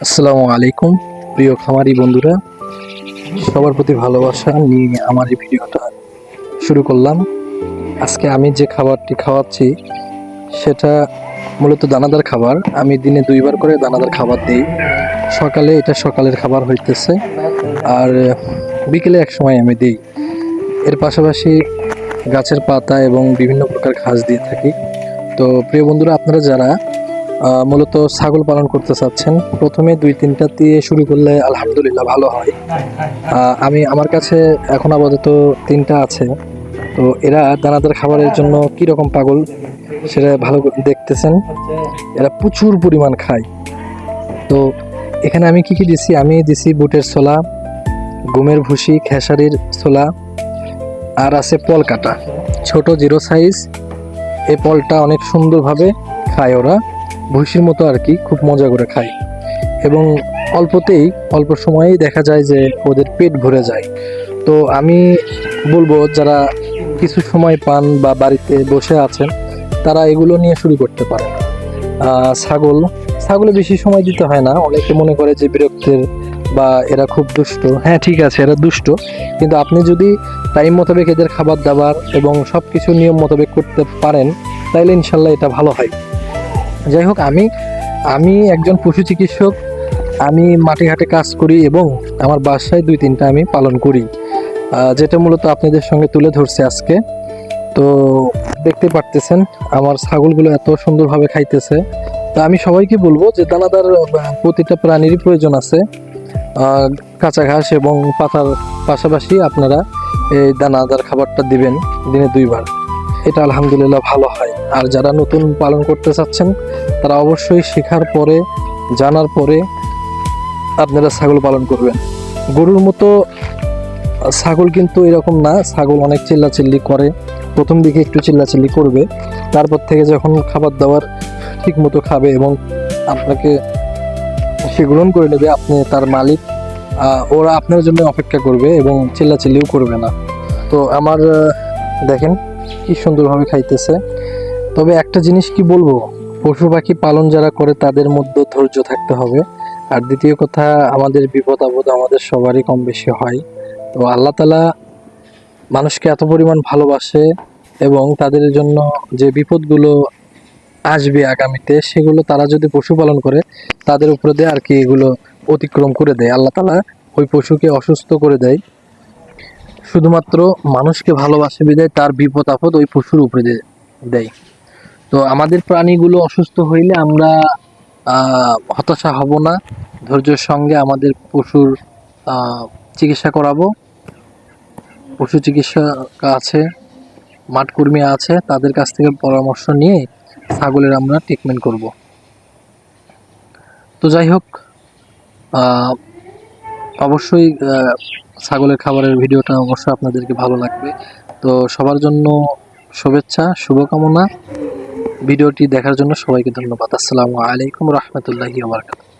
আসসালামু আলাইকুম প্রিয় খামারি বন্ধুরা, সবার প্রতি ভালোবাসা নিয়ে আমার এই ভিডিওটা শুরু করলাম। আজকে আমি যে খাবারটি খাওয়াচ্ছি সেটা মূলত দানাদার খাবার। আমি দিনে 2বার করে দানাদার খাবার দিই। সকালে এটা সকালের খাবার হইতেছে, আর বিকেলে এক সময় আমি দিই। এর পাশাপাশি গাছের পাতা এবং বিভিন্ন প্রকার ঘাস দিয়ে থাকি। তো প্রিয় বন্ধুরা, আপনারা যারা মূলত ছাগল পালন করতে চাচ্ছেন, প্রথমে 2-3টা দিয়ে শুরু করলে আলহামদুলিল্লাহ ভালো হয়। আমার কাছে এখন আপাতত 3টা আছে। তো এরা দানাদার খাবারের জন্য কীরকম পাগল সেটা ভালো করে দেখতেছেন। এরা প্রচুর পরিমাণ খায়। তো এখানে আমি কি দিছি, আমি দিছি বুটের ছোলা, গমের ভুসি, খেসারির ছোলা, আর আছে পল কাটা, ছোট 0 সাইজ। এই পলটা অনেক সুন্দরভাবে খায় ওরা, ভুসির মতো আর কি, খুব মজা করে খায় এবং অল্প সময়েই দেখা যায় যে ওদের পেট ভরে যায়। তো আমি বলবো যারা কিছু সময় পান বা বাড়িতে বসে আছেন তারা এগুলো নিয়ে শুরু করতে পারেন। ছাগলে বেশি সময় দিতে হয় না। অনেকে মনে করে যে বিরক্তের বা এরা খুব দুষ্ট। হ্যাঁ, ঠিক আছে, এরা দুষ্ট, কিন্তু আপনি যদি টাইম মোতাবেক এদের খাবার দাবার এবং সব কিছু নিয়ম মোতাবেক করতে পারেন তাইলে ইনশাল্লাহ এটা ভালো হয়। যাই হোক, আমি একজন পশু চিকিৎসক। আমি মাঠে ঘাটে কাজ করি এবং আমার বাসায় 2-3টা আমি পালন করি, যেটা মূলত আপনাদের সঙ্গে তুলে ধরছি আজকে। তো দেখতে পারতেছেন আমার ছাগলগুলো এত সুন্দরভাবে খাইতেছে। তা আমি সবাইকে বলবো যে দানাদার প্রতিটা প্রাণীরই প্রয়োজন আছে। কাঁচা ঘাস এবং পাতার পাশাপাশি আপনারা এই দানাদার খাবারটা দিবেন দিনে 2বার। এটা আলহামদুলিল্লাহ ভালো হয়। আর যারা নতুন পালন করতে চাচ্ছেন তারা অবশ্যই শেখার পরে, জানার পরে আপনারা ছাগল পালন করবেন। গরুর মতো ছাগল কিন্তু এরকম না। ছাগল অনেক চিল্লাচিল্লি করে, প্রথম দিকে একটু চিল্লাচিল্লি করবে, তারপর থেকে যখন খাবার দাবার ঠিক মতো খাবে এবং আপনাকে সে গ্রহণ করে নেবে, আপনি তার মালিক, ওরা আপনার জন্য অপেক্ষা করবে এবং চিল্লাচিল্লিও করবে না। তো আমার দেখেন কি সুন্দরভাবে খাইতেছে। তবে একটা জিনিস কি বলবো, পশু পাখি পালন যারা করে তাদের মধ্যে ধৈর্য থাকতে হবে। আর দ্বিতীয় কথা, আমাদের বিপদ আপদ আমাদের সবারই কম বেশি হয়। তো আল্লাহ তাআলা মানুষকে এত পরিমাণ ভালোবাসে এবং তাদের জন্য যে বিপদগুলো আসবে আগামীতে সেগুলো তারা যদি পশুপালন করে তাদের উপরে দেয় আর কি, এগুলো অতিক্রম করে দেয়। আল্লাহ তাআলা ওই পশুকে অসুস্থ করে দেয়, শুধুমাত্র মানুষকে ভালোবাসে বিধায় তার বিপদ আপদ ওই পশুর উপরে দেয়। তো আমাদের প্রাণীগুলো অসুস্থ হইলে আমরা হতাশা হব না, ধৈর্যের সঙ্গে আমাদের পশুর চিকিৎসা করাবো। পশু চিকিৎসক আছে, মাঠকর্মী আছে, তাদের কাছ থেকে পরামর্শ নিয়ে ছাগলের আমরা ট্রিটমেন্ট করব। তো যাই হোক, অবশ্যই ছাগলের খাবারের ভিডিওটা অবশ্যই আপনাদেরকে ভালো লাগবে। তো সবার জন্য শুভেচ্ছা, শুভকামনা। ভিডিওটি দেখার জন্য সবাইকে ধন্যবাদ। আসসালামু আলাইকুম রহমতুল্লাহি ওয়া বারাকাতুহু।